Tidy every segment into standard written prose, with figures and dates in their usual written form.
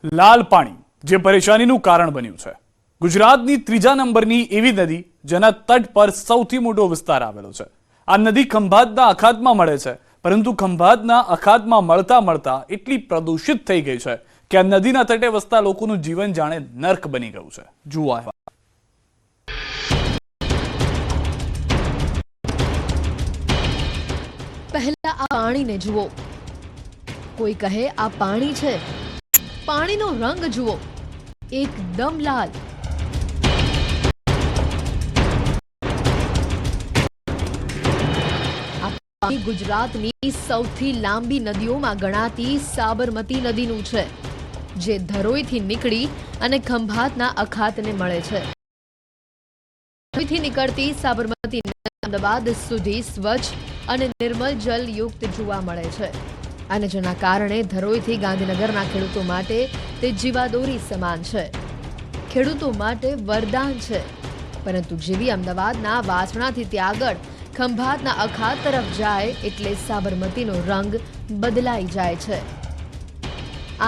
લાલ પાણી જે પરેશાનીનું કારણ બન્યું છે। ગુજરાતની ત્રીજા નંબરની એવી નદી જેના તટ પર સૌથી મોટો વિસ્તાર આવેલો છે। આ નદી ખંભાતના અખાતમાં મળે છે, પરંતુ ખંભાતના અખાતમાં મળતા મળતા એટલી પ્રદૂષિત થઈ ગઈ છે કે આ નદીના તટે વસતા લોકોનું જીવન જાણે નર્ક બની ગયું છે। જુઓ આ પહેલા આ પાણીને જુઓ। કોઈ કહે આ પાણી છે, પાણીનો રંગ જુઓ, એકદમ લાલ। આ પાણી ગુજરાતની સૌથી લાંબી નદીઓમાં ગણાતી સાબરમતી નદીનું છે, જે ધરોઈથી નીકળી અને ખંભાતના અખાતને મળે છે। ધરોઈથી નીકળતી સાબરમતી અમદાવાદ સુધી સ્વચ્છ અને નિર્મલ જલ યુક્ત જોવા મળે છે, અને જેના કારણે ધરોઈથી ગાંધીનગરના ખેડૂતો માટે તે જીવાદોરી સમાન છે, ખેડૂતો માટે વરદાન છે। પરંતુ જેવી અમદાવાદના વાસણાથી ત્યાં આગળ ખંભાતના અખાત તરફ જાય એટલે સાબરમતીનો રંગ બદલાઈ જાય છે।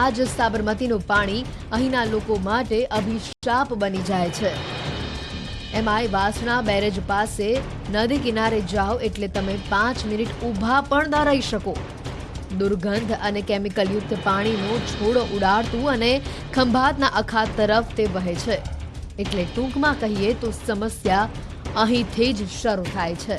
આ જ સાબરમતીનું પાણી અહીંના લોકો માટે અભિશાપ બની જાય છે। એમાંય વાસણા બેરેજ પાસે નદી કિનારે જાઓ એટલે તમે 5 મિનિટ ઊભા પણ ન રહી શકો। દુર્ગંધ અને કેમિકલયુક્ત પાણીનો છોડો ઉડાડતું અને ખંભાતના અખાત તરફ તે વહે છે। એટલે ટૂંકમાં કહીએ તો સમસ્યા અહીંથી જ શરૂ થાય છે।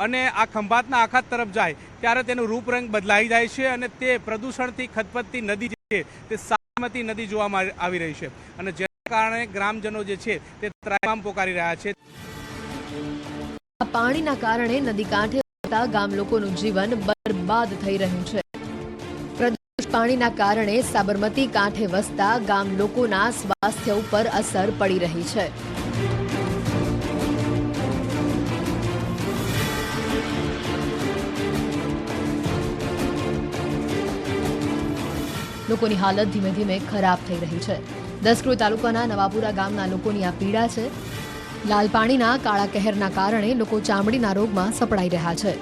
અને આ ખંભાતના અખાત તરફ જાય ત્યારે તેનો રૂપરંગ બદલાઈ જાય છે અને તે પ્રદૂષણથી ખતપતતી નદી છે તે સાબરમતી નદી જોવામાં આવી રહી છે, અને જેના કારણે ગ્રામજનો જે છે તે ત્રાહિમામ પોકારી રહ્યા છે। આ પાણીના કારણે નદી કાંઠે રહેતા ગામ લોકોનું જીવન બરબાદ થઈ રહ્યું છે। પ્રદૂષિત પાણીના કારણે સાબરમતી કાંઠે વસતા ગામ લોકોના સ્વાસ્થ્ય ઉપર અસર પડી રહી છે। લોકોની હાલત ધીમે ધીમે ખરાબ થઈ રહી છે। દસક્રોઈ તાલુકાના નવાપુરા ગામના લોકોની આ પીડા છે। લાલ પાણીના કાળા કહેરના કારણે લોકો ચામડીના રોગમાં સપડાઈ રહ્યા છે।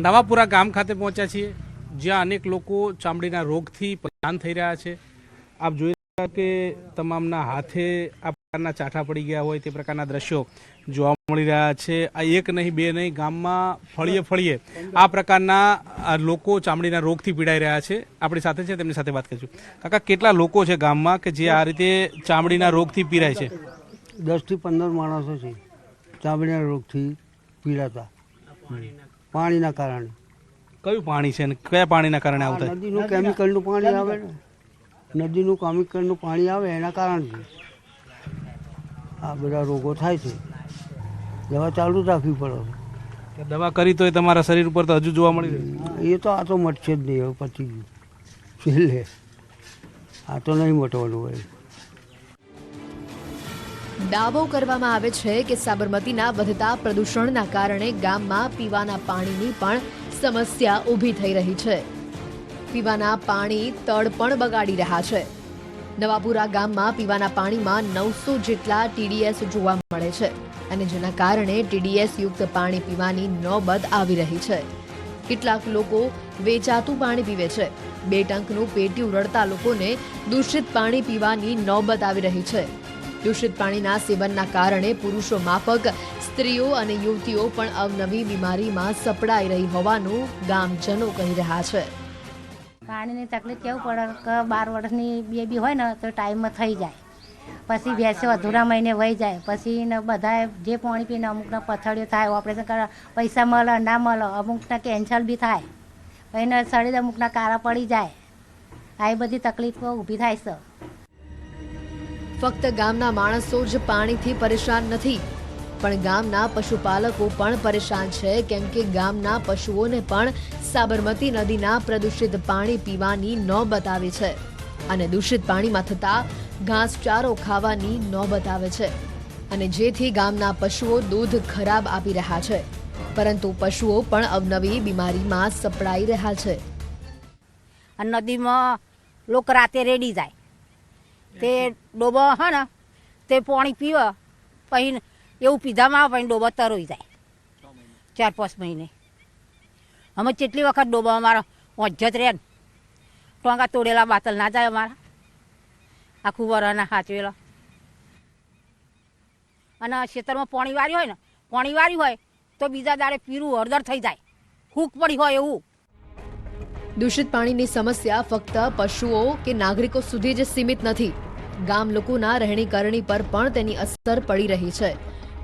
નવાપુરા ગામ ખાતે પહોંચ્યા છીએ, જ્યાં અનેક લોકો ચામડીના રોગથી પરેશાન થઈ રહ્યા છે। આપ જોઈ રહ્યા કે તમામના હાથે આ પ્રકારના ચાઠા પડી ગયા હોય તે પ્રકારના દ્રશ્યો જોવા મળી રહ્યા છે। આ એક નહીં બે નહીં, ગામમાં ફળીએ ફળીએ આ પ્રકારના લોકો ચામડીના રોગથી પીડાઈ રહ્યા છે। આપણી સાથે છે, તેમની સાથે વાત કરીશું। કાકા, કેટલા લોકો છે ગામમાં કે જે આ રીતે ચામડીના રોગથી પીડાય છે? 10 થી 15 માણસો છે ચામડીના રોગથી પીડાતા, પાણીના કારણે। કયું પાણી છે અને કયા પાણીના કારણે આવું થાય? નદીનું કેમિકલનું પાણી આવે ને, નદીનું કેમિકલનું પાણી આવે એના કારણથી આ બધા રોગો થાય છે। દવા ચાલુ રાખવી પડે। દવા કરી તો તમારા શરીર ઉપર તો હજુ જોવા મળી રહ્યું? એ તો આ તો મટશે જ નહીં, હવે પતી ગયું છેલ્લે, આ તો નહીં મટવાનું હોય। દાવો કરવામાં આવે છે કે સાબરમતીના વધતા પ્રદૂષણના કારણે ગામમાં પીવાના પાણીની પણ સમસ્યા ઊભી થઈ રહી છે। પીવાના પાણી તળ પણ બગાડી રહ્યા છે। નવાપુરા ગામમાં પીવાના પાણીમાં 900 જેટલા TDS જોવા મળે છે, અને જેના કારણે TDS યુક્ત પાણી પીવાની નોબત આવી રહી છે। કેટલાક લોકો વેચાતું પાણી પીવે છે। 2 ટંકનું પેટીયું રડતા લોકોને દૂષિત પાણી પીવાની નોબત આવી રહી છે। દૂષિત પાણીના સેવનના કારણે પુરુષો માફક સ્ત્રીઓ અને યુવતીઓ પણ અવનવી બીમારીમાં સપડાઈ રહી હોવાનું ગામજનો કહી રહ્યા છે। પાણીની તકલીફ કેવું પડે કે 12 વર્ષની બેબી હોય ને તો ટાઈમમાં થઈ જાય, પછી ભેંસો અધૂરા મહિને વહી જાય, પછી ને બધા જે પાણી પીને અમુકના પથારીઓ થાય, ઓપરેશન કરવા પૈસા મળે ના મળે, અમુકના કેન્સર બી થાય, પછી શરીર અમુકના કારા પડી જાય। આવી બધી તકલીફો ઊભી થાય છે। ફક્ત ગામના માણસો જ પાણીથી પરેશાન નથી, પણ ગામના પશુપાલકો પણ પરેશાન છે, કેમ કે ગામના પશુઓને પણ સાબરમતી નદીના પ્રદૂષિત પાણી પીવાની નોબત આવે છે, અને દૂષિત પાણીમાં થતા ઘાસચારો ખાવાની નોબત આવે છે, અને જેથી ગામના પશુઓ દૂધ ખરાબ આપી રહ્યા છે, પરંતુ પશુઓ પણ અવનવી બીમારીમાં સપડાઈ રહ્યા છે। નદીમાં લોકો રાતે રેડી જાય તે ડોબો હે ને તે પાણી પીવે પછી એવું પીધામાં આવે પછી ડોબો તરોઈ જાય 4-5 મહિને. અમે કેટલી વખત ડોબો અમારા ઓજત રહે ને ટોંગા તોડેલા બાતલ ના જાય અમારા આખું વરાના હાચવેલા. અને ખેતરમાં પાણી વાર્યું હોય તો બીજા દાડે પીરું હળદર થઈ જાય, હૂક પડી હોય એવું. દૂષિત પાણીની સમસ્યા ફક્ત પશુઓ કે નાગરિકો સુધી જ સીમિત નથી. ગામ લોકોના રહેણી કરણી પર પણ તેની અસર પડી રહી છે,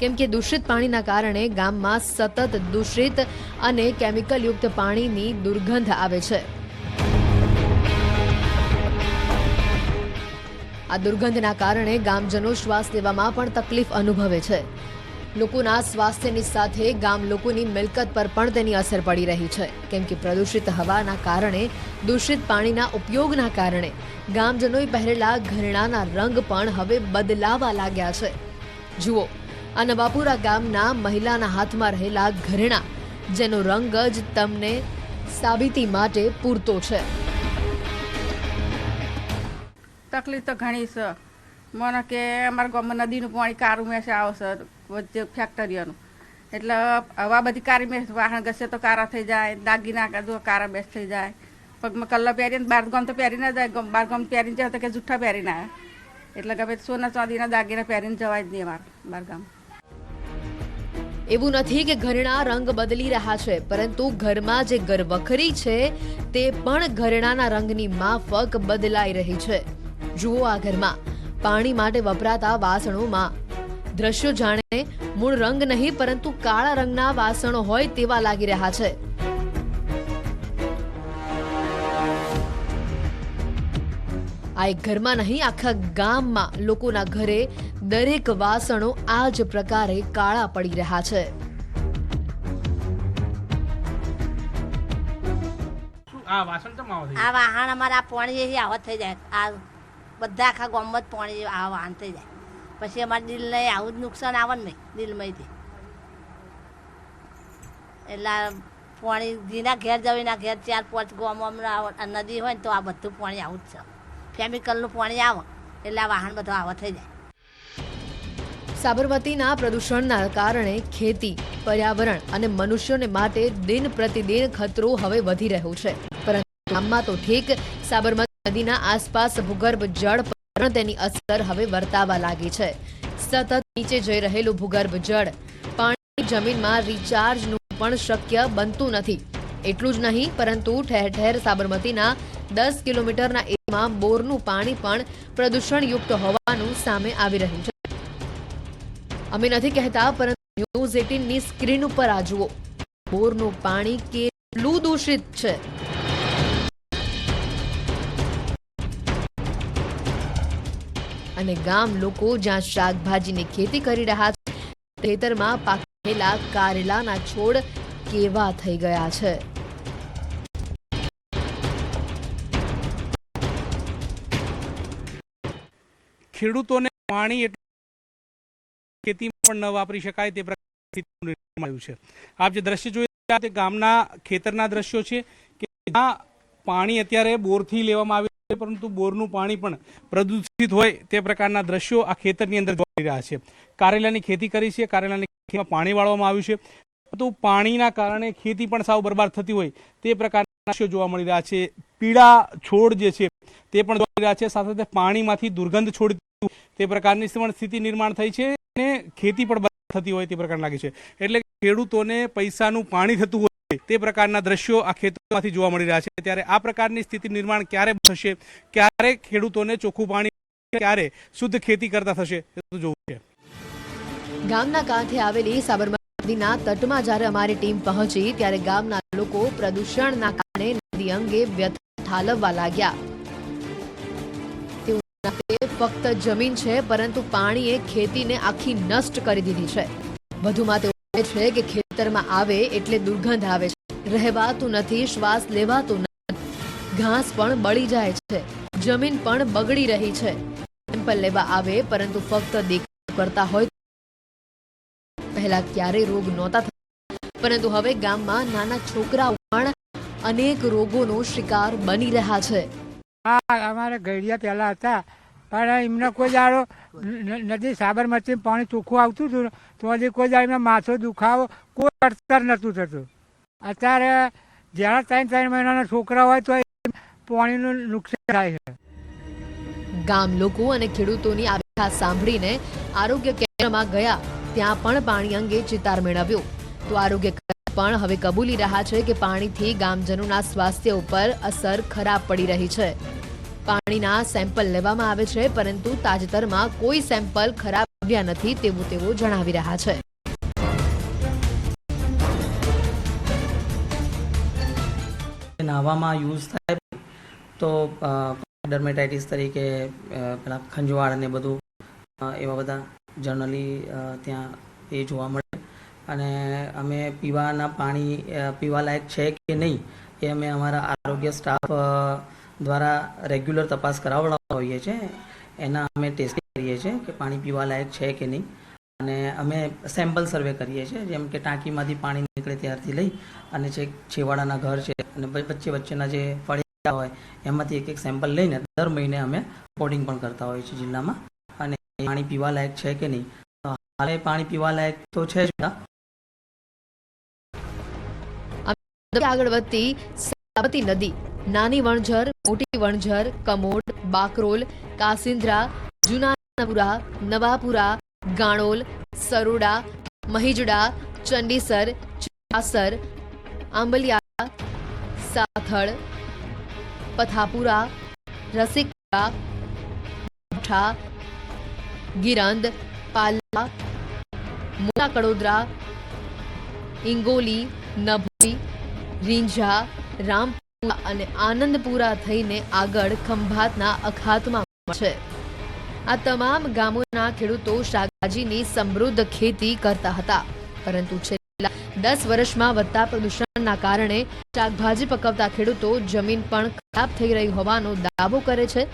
કેમ કે દૂષિત પાણીના કારણે ગામમાં સતત દૂષિત અને કેમિકલયુક્ત પાણીની દુર્ગંધ આવે છે. આ દુર્ગંધના કારણે ગામજનો શ્વાસ લેવામાં પણ તકલીફ અનુભવે છે. લોકોના સ્વાસ્થ્યની સાથે ગામ લોકોની મિલકત પર પણ તેની અસર પડી રહી છે, કેમ કે પ્રદૂષિત હવાના કારણે, દૂષિત પાણીના ઉપયોગના કારણે ગામજનોએ પહેરેલા ઘરેણાના રંગ પણ હવે બદલાવા લાગ્યા છે. જુઓ, આ નવાપુરા ગામના મહિલાના હાથમાં રહેલા ઘરેણા, જેનો રંગ જ તમને સાબિતી માટે પૂરતો છે. તકલીફ તો ઘણી છે મને કે અમારા ગામમાં નદીનું પાણી કારું મેસે આવે છે વચ્ચે ફેક્ટરીઓનું, એટલે હવા બધી કારી મેસ, વાહન ઘસે તો કારા થઈ જાય, દાગીના કાઢો કારા બેસ થઈ જાય, પગમાં કલ્લા પહેરીને બાર ગામ તો પહેરી ના જાય, બાર ગામ પહેરીને જાય તો કે જૂઠા પહેરીને આવ્યા, એટલે કે ભાઈ સોના ચાંદીના દાગીના પહેરીને જવાય જ નહીં અમારા બાર ગામ. એવું નથી કે ઘરેણા રંગ બદલી રહ્યા છે, પરંતુ ઘરમાં જે ઘરવખરી છે તે પણ ઘરેણાના રંગની માફક બદલાઈ રહી છે. જુઓ, આ ઘરમાં પાણી માટે વપરાતા વાસણોમાં દ્રશ્યો જાણે મૂળ રંગ નહીં પરંતુ કાળા રંગના વાસણો હોય તેવા લાગી રહ્યા છે. આ એક ઘરમાં નહીં, આખા ગામમાં લોકોના ઘરે દરેક વાસણો આ જ પ્રકારે કાળા પડી રહ્યા છે. આ વાસણ તો માવો થઈ આ વાહન અમારા પાણી આવત થઈ જાય, આ બધા આખા ગામમાં જ પાણી આ વાહન થઈ જાય, પછી અમારા દિલને આવું જ નુકસાન આવે ને દિલમાંથી. એટલે પાણી જેના ઘેર જવીના ઘેર 4-5 ગામમાં નદી હોય ને તો આ બધું પાણી આવું જ છે. કેમિકલનું પાણી આવે એટલે આ વાહન બધું આવા થઈ જાય. સાબરમતીના પ્રદૂષણના કારણે ખેતી, પર્યાવરણ અને મનુષ્યોને માટે દિન પ્રતિદિન ખતરો હવે વધી રહ્યો છે. પરંતુ ગામમાં તો ઠીક, સાબરમતી નદીના આસપાસ ભૂગર્ભ જળ પર તેની અસર હવે વર્તાવા લાગી છે. સતત નીચે જઈ રહેલું ભૂગર્ભ જળ પાણી જમીનમાં રિચાર્જનું પણ શક્ય બનતું નથી. એટલું જ નહીં, પરંતુ ઠેર ઠેર સાબરમતીના 10 કિલોમીટરના એરિયામાં બોરનું પાણી પણ પ્રદૂષણયુક્ત હોવાનું સામે આવી રહ્યું છે. અમે નથી કહેતા, પરંતુ ન્યૂઝ 18ની સ્ક્રીન ઉપર આ જુઓ, બોરનું પાણી કેટલું દૂષિત છે. અને ગામ લોકો જ્યાં શાકભાજીની ખેતી કરી રહ્યા છે, ખેતરમાં પાકેલા કારેલાના છોડ કેવા થઈ ગયા છે. ખેડૂતોને પાણી ખેતીમાં પણ ન વાપરી શકાય તે પ્રકારનું નિર્માણ આવ્યું છે. આપ જે દ્રશ્ય જોઈ રહ્યા તે ગામના ખેતરના દ્રશ્યો છે કે જ્યાં પાણી અત્યારે બોરથી લેવામાં આવ્યું છે, પરંતુ બોરનું પાણી પણ પ્રદૂષિત હોય તે પ્રકારના દ્રશ્યો આ ખેતરની અંદર જોવા મળી રહ્યા છે. કારેલાની ખેતી કરી છે, કારેલાની ખેતીમાં પાણી વાળવામાં આવ્યું છે, પરંતુ પાણીના કારણે ખેતી પણ સાવ બરબાદ થતી હોય તે પ્રકારના દ્રશ્યો જોવા મળી રહ્યા છે. પીળા છોડ જે છે તે પણ જોવા મળી રહ્યા છે, સાથે સાથે પાણીમાંથી દુર્ગંધ છોડતી તે પ્રકારની પણ સ્થિતિ નિર્માણ થઈ છે અને ખેતી પણ બરબાદ થતી હોય તે પ્રકાર લાગે છે. એટલે ખેડૂતોને પૈસાનું પાણી થતું હોય તે પ્રકારના દ્રશ્યો આ ખેતરોમાંથી જોવા મળી રહ્યા છે. ત્યારે આ પ્રકારની સ્થિતિ નિર્માણ ક્યારે થશે, ક્યારે ખેડૂતોને ચોખ્ખું પાણી, ક્યારે શુદ્ધ ખેતી કરતા થશે તે જોવું છે. ગામના કાંઠે આવેલી સાબરમતી નદીના તટમાં જ્યારે અમારી ટીમ પહોંચી ત્યારે ગામના લોકો પ્રદૂષણના કારણે નદી અંગે વ્યથા ઠાલવવા લાગ્યા. ફક્ત જમીન છે, પરંતુ પાણીએ ખેતીને આખી નષ્ટ કરી દીધી છે. વધુમાં તેઓ કહે છે કે ખેતરમાં આવે એટલે દુર્ગંધ આવે છે, રહેવાતું નથી, શ્વાસ લેવાતું નથી, ઘાસ પણ બળી જાય છે, જમીન પણ બગડી રહી છે. સેમ્પલ લેવા આવે પરંતુ ફક્ત દેખાવ કરતા હોય. પહેલા ક્યારેય રોગ નહોતા થતા, પરંતુ હવે ગામમાં નાના છોકરાઓ પણ અનેક રોગોનો શિકાર બની રહ્યા છે. હા, અમારે ગઈડિયા પહેલાં હતા, પણ એમને કોઈ દાડો નદી સાબરમતી પાણી ચોખ્ખું આવતું હતું તો હજી કોઈ દાડો એમને માથો દુખાવો કોઈ અડતર નહોતું થતું. અત્યારે જ્યાં 3-3 મહિનાના છોકરા હોય તો પાણીનું નુકસાન થાય છે. ગામ લોકો અને ખેડૂતોની આ વ્યથા સાંભળીને આરોગ્ય કેન્દ્રમાં ગયા, ત્યાં પણ પાણી અંગે ચિતાર મેળવ્યો. તો આરોગ્ય પણ હવે કબૂલી રહ્યા છે કે પાણીથી ગામજનોના સ્વાસ્થ્ય ઉપર અસર ખરાબ પડી રહી છે. પાણીના સેમ્પલ લેવામાં આવે છે, પરંતુ તાજેતરમાં કોઈ સેમ્પલ ખરાબ આવ્યા નથી તેવું તેઓ જણાવી રહ્યા છે. નાહવામાં યુઝ થાય તો ડર્મેટાઇટિસ તરીકે પેલા ખંજવાળ ને બધું એવા બધા જનરલી ત્યાં એ જોવા મળે. અને અમે પીવાના પાણી પીવાલાયક છે કે નહીં એ અમે અમારા આરોગ્ય સ્ટાફ દ્વારા રેગ્યુલર તપાસ કરાવડાવતા હોઈએ છીએ. એના અમે ટેસ્ટિંગ કરીએ છીએ કે પાણી પીવાલાયક છે કે નહીં. અને અમે સેમ્પલ સર્વે કરીએ છીએ, જેમ કે ટાંકીમાંથી પાણી નીકળે ત્યારથી લઈ અને જે છેવાડાના ઘર છે અને વચ્ચેના જે ફળિયા હોય એમાંથી એક સેમ્પલ લઈને દર મહિને અમે રિપોર્ટિંગ પણ કરતા હોઈએ છીએ જિલ્લામાં. અને પાણી પીવાલાયક છે કે નહીં, હાલે પાણી પીવાલાયક તો છે જ. આગળ વધતી સાબરમતી નદી નાની વણઝર, મોટી વણઝર, કમોડ, બાકરોલ, કાસિન્દ્રા, જૂનાપુરા, નવાપુરા, ગાણોલ, સરોડા, મહીજડા, ચંડીસર, ચાસર, આંબલિયા, સાથળ, પથાપુરા, રસિકપુરા, ઠા, ગિરંદ, પાલા, મોટા કડોદરા, ઇંગોલી, નભોઈ, રીંઝા, રામપુરા અને આનંદપુરા થઈને આગળ ખંભાતના અખાતમાં છે. આ તમામ ગામોના ખેડૂતો શાકભાજીની સમૃદ્ધ ખેતી કરતા હતા, પરંતુ છેલ્લા 10 વર્ષમાં વધતા પ્રદૂષણના કારણે શાકભાજી પકવતા ખેડૂતો જમીન પણ ખરાબ થઈ રહી હોવાનો દાવો કરે છે.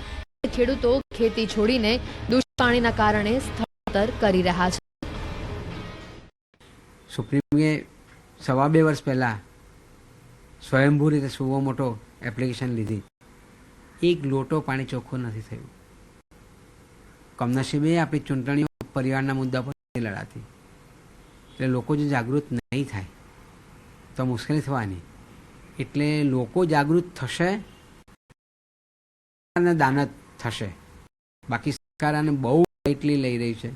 ખેડૂતો ખેતી છોડીને દૂષિત પાણીના કારણે સ્થળાંતર કરી રહ્યા છે. સુપ્રીમે 2.5 વર્ષ પહેલાં સ્વયંભૂ રીતે સુવો મોટો એપ્લિકેશન લીધી. એક લોટો પાણી ચોખ્ખું નથી થયું. કમનસીબે આપણી ચૂંટણીઓ પરિવારના મુદ્દા પર લડાતી, એટલે લોકો જો જાગૃત નહીં થાય તો મુશ્કેલી થવાની. એટલે લોકો જાગૃત થશે અને દાનત થશે. બાકી સરકાર આને બહુ લાઇટલી લઈ રહી છે.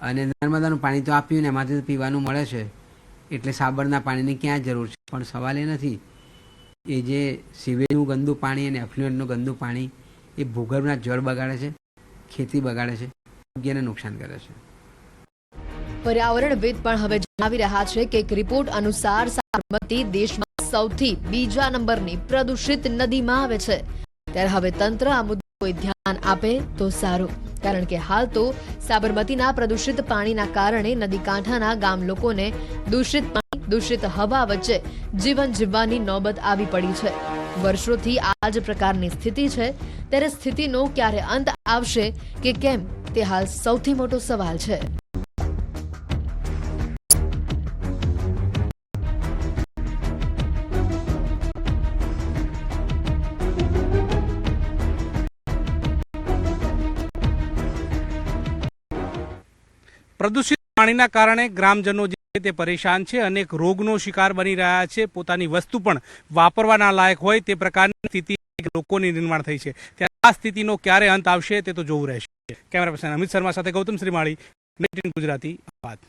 અને નર્મદાનું પાણી તો આપ્યું ને એમાંથી પીવાનું મળે છે, એટલે સાબરના પાણીની ક્યાં જરૂર છે. પણ સવાલ એ નથી, એ જે સીવેજનું ગંદુ પાણી અને એફ્લુએન્ટનું ગંદુ પાણી એ ભૂગર્ભના જળ બગાડે છે, ખેતી બગાડે છે, આરોગ્યને નુકસાન કરે છે. પર્યાવરણવિદ પણ હવે જણાવી રહ્યા છે કે એક રિપોર્ટ અનુસાર સાબરમતી દેશમાં સૌથી બીજા નંબરની પ્રદૂષિત નદીમાં આવે છે. ત્યારે હવે તંત્ર આ મુદ્દે કોઈ ધ્યાન આપે તો સારું, કારણ કે હાલ તો સાબરમતીના પ્રદૂષિત પાણીના કારણે નદી કાંઠાના ગામ લોકોને દૂષિત પાણી, દૂષિત હવા વચ્ચે જીવન જીવવાની નોબત આવી પડી છે. વર્ષોથી આ જ પ્રકારની સ્થિતિ છે. ત્યારે સ્થિતિનો ક્યારે અંત આવશે કે કેમ તે હાલ સૌથી મોટો સવાલ છે. પ્રદૂષિત પાણીના કારણે ગ્રામજનો જે છે તે પરેશાન છે, અનેક રોગનો શિકાર બની રહ્યા છે. પોતાની વસ્તુ પણ વાપરવાના લાયક હોય તે પ્રકારની સ્થિતિ લોકોની નિર્માણ થઈ છે. ત્યારે આ સ્થિતિનો ક્યારે અંત આવશે તે તો જોવું રહેશે. કેમેરા પર્સન અમિત શર્મા સાથે ગૌતમ શ્રીમાળી, નેટ ઇન ગુજરાતી, અમદાવાદ.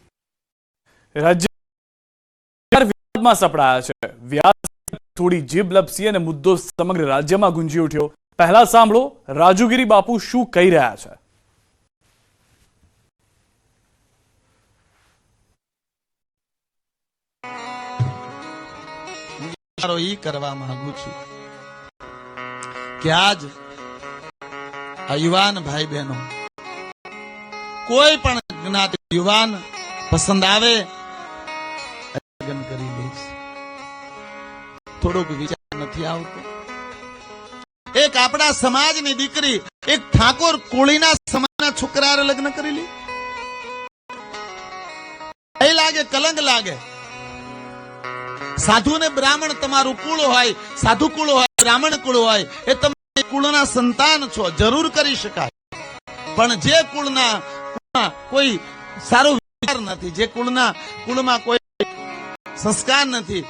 રાજ્ય વિવાદમાં સપડાયા છે. વ્યાસ થોડી જીભ લપસી અને મુદ્દો સમગ્ર રાજ્યમાં ગુંજી ઉઠ્યો. પહેલા સાંભળો રાજુગીરી બાપુ શું કહી રહ્યા છે. ઈ કરવા માંગુ છું કે આજ આ યુવાન ભાઈ બહેનો, કોઈ પણ જ્ઞાતિ યુવાન પસંદ આવે લગ્ન કરી લઈશ. થોડોક વિચાર નથી આવતો. એક આપણા સમાજની દીકરી એક ઠાકોર કોળીના સમાજના છોકરા લગ્ન કરી લે, લાગે કલંક લાગે. સાધુ ને બ્રાહ્મણ તમારું કુળ હોય, સાધુ કુળ હોય, બ્રાહ્મણ કુળ હોય, એ તમે કુળના સંતાન છો, જરૂર કરી શકાય. પણ જે કુળના કોઈ સારો વિચાર નથી, જે કુળમાં કોઈ સંસ્કાર નથી,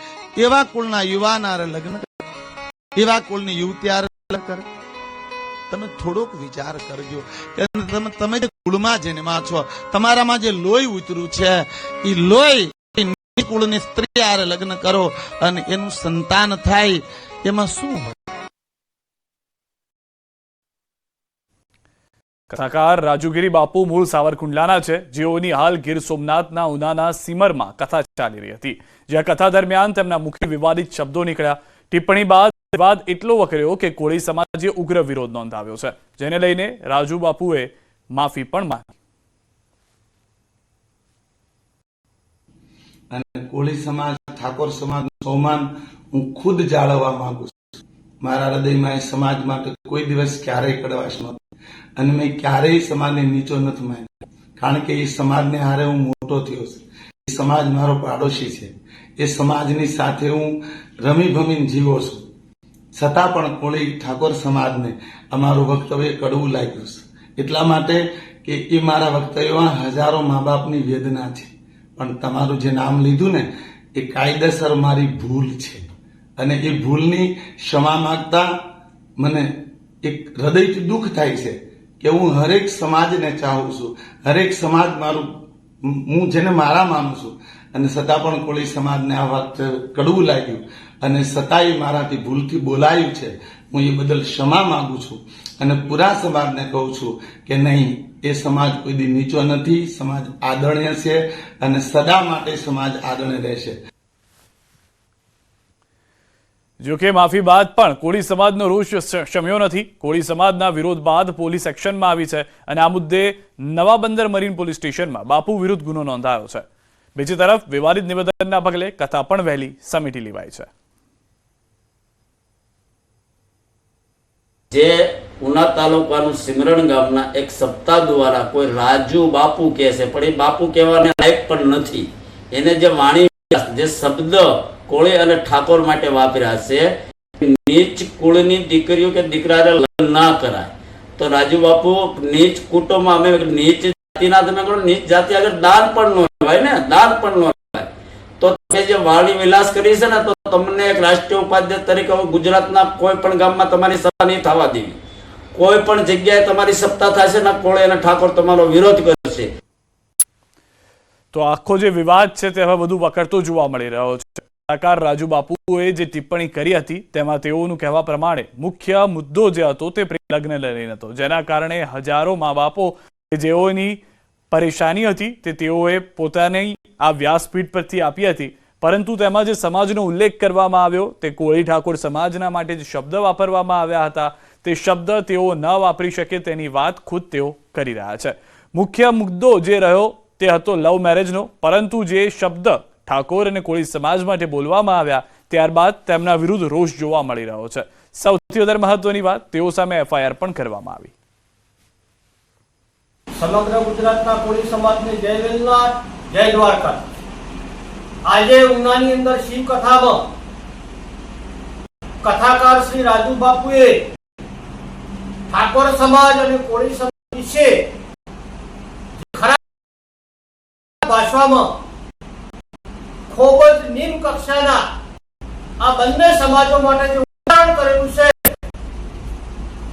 એવા કુળના યુવાન હારે લગ્ન કરે, એવા કુળની યુવતી હારે લગ્ન કરે. તમે થોડોક વિચાર કરજો કે તમે જે કુળમાં જન્મા છો, તમારામાં જે લોહી ઉતર્યું છે, એ લોહી કુળની સ્ત્રી હારે લગ્ન કરો અને એનું સંતાન થાય, એમાં શું હોય? કથાકાર રાજુગીરી બાપુ મૂળ સાવરકુંડલાના છે, જેઓની હાલ ગીર સોમનાથના ઉનાના સીમરમાં કથા ચાલી રહી હતી, જ્યાં કથા દરમિયાન તેમના મુખ્ય વિવાદિત શબ્દો નીકળ્યા. ટિપ્પણી બાદ વિવાદ એટલો વકર્યો કે કોળી સમાજે ઉગ્ર વિરોધ નોંધાવ્યો છે, જેને લઈને રાજુ બાપુએ માફી પણ માંગી. અને કોળી સમાજ, ઠાકોર સમાજ સન્માન હું ખુદ જાળવવા માંગુ છું. મારા હૃદયમાં એ સમાજ માટે કોઈ દિવસ ક્યારેય કડવાશ નહોતી અને મેં ક્યારેય સમાજને નીચો નથી માન્યો, કારણ કે એ સમાજને હારે હું મોટો થયો છું. એ સમાજ મારો પાડોશી છે, એ સમાજની સાથે હું રમી ભમીને જીવો છું. છતાં પણ કોળી ઠાકોર સમાજને અમારું વક્તવ્ય કડવું લાગ્યું છે, એટલા માટે કે એ મારા વક્તવ્યમાં હજારો મા બાપની વેદના છે. પણ તમારું જે નામ લીધું ને, એ કાયદેસર મારી ભૂલ છે અને એ ભૂલની ક્ષમા માંગતા મને એક હૃદયથી દુઃખ થાય છે કે હું હરેક સમાજને ચાહું છું, હરેક સમાજ મારું, હું જેને મારા માનું છું, અને છતાં પણ કોળી સમાજને આ વાત કડવું લાગ્યું અને છતાંય મારાથી ભૂલથી બોલાયું છે. હું એ બદલ ક્ષમા માંગુ છું અને પૂરા સમાજને કહું છું કે નહીં, એ સમાજ કોઈ દી નીચો નથી, સમાજ આદરણીય છે અને સદા માટે સમાજ આદરણીય રહેશે. જોકે માફી બાદ પણ કોળી સમાજનો રોષ શમ્યો નથી. કોળી સમાજના વિરોધ બાદ પોલીસ એક્શનમાં આવી છે અને આ મુદ્દે નવા બંદર મરીન પોલીસ સ્ટેશનમાં બાપુ વિરુદ્ધ ગુનો નોંધાયો છે. બીજી તરફ વિવાદિત નિવેદનના પગલે કથા પણ વહેલી સમેટી લેવાઈ છે. જે ઉના તાલુકાનું સિમરણ ગામના એક સપ્તાહ દ્વારા કોઈ રાજુ બાપુ કહે છે, પણ એ બાપુ કહેવાને લાયક પણ નથી. એને જે વાણી, જે શબ્દ કોળી અને ઠાકોર માટે વાપર્યા છે, નીચ કુળની દીકરીઓ કે દીકરાને લગ્ન ના કરાય. તો રાજુ બાપુ નીચ કુટુંબમાં અમે નીચ જાતિના, તમે કહો નીચ જાતિ આગળ દાન પણ ન કહેવાય ને, દાન પણ ન કહેવાય. તો તમે જે વાણી વિલાસ કરી છે ને, તો તમને એક રાષ્ટ્રીય ઉપાધ્યક્ષ તરીકે ગુજરાતના કોઈ પણ ગામમાં તમારી સભા નહીં થવા દેવી. કોઈ પણ જગ્યાએ તમારી સત્તા થશે ને, કોળી અને ઠાકોર તમારો વિરોધ કરશે. તો આખો જે વિવાદ છે તે હવે વધુ વકરતો જોવા મળી રહ્યો છે. કલાકાર રાજુ બાપુએ જે ટિપ્પણી કરી હતી તેમાં તેઓનું કહેવા પ્રમાણે મુખ્ય મુદ્દો જે હતો તે પ્રેમ લગ્ન લઈને હતો, જેના કારણે હજારો મા બાપો જેઓની પરેશાની હતી તે તેઓએ પોતાની આ વ્યાસપીઠ પરથી આપી હતી. પરંતુ તેમાં જે સમાજનો ઉલ્લેખ કરવામાં આવ્યો તે કોળી ઠાકોર સમાજના માટે જે શબ્દ વાપરવામાં આવ્યા હતા તે શબ્દ તેઓ ન વાપરી શકે તેની વાત ખુદ તેઓ કરી રહ્યા છે. મુખ્ય મુદ્દો જે રહ્યો તે હતો લવ મેરેજનો, પરંતુ જે શબ્દ ઠાકોર અને કોળી સમાજ માટે બોલવામાં આવ્યા ત્યારબાદ તેમના વિરુદ્ધ રોષ જોવા મળી રહ્યો છે. સૌથી વધારે મહત્વની વાત, તેઓ સામે એફઆઈઆર પણ કરવામાં આવી. સમગ્ર ગુજરાતના કોળી સમાજને જય વેલનાથ, જય દ્વારકા. આજે ઉનાની અંદર શિવ કથામાં કથાકાર શ્રી રાજુ બાપુએ ઠાકોર સમાજ અને કોળી સમાજ વિશે ખરાબ ભાષામાં ખૂબ જ નિમ્ન કક્ષાના આ બંને સમાજો માટે જે ઉદાહરણ કરેલું છે,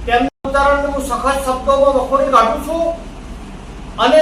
તેમનું ઉદાહરણ હું સખત શબ્દોમાં વખોડી કાઢું છું અને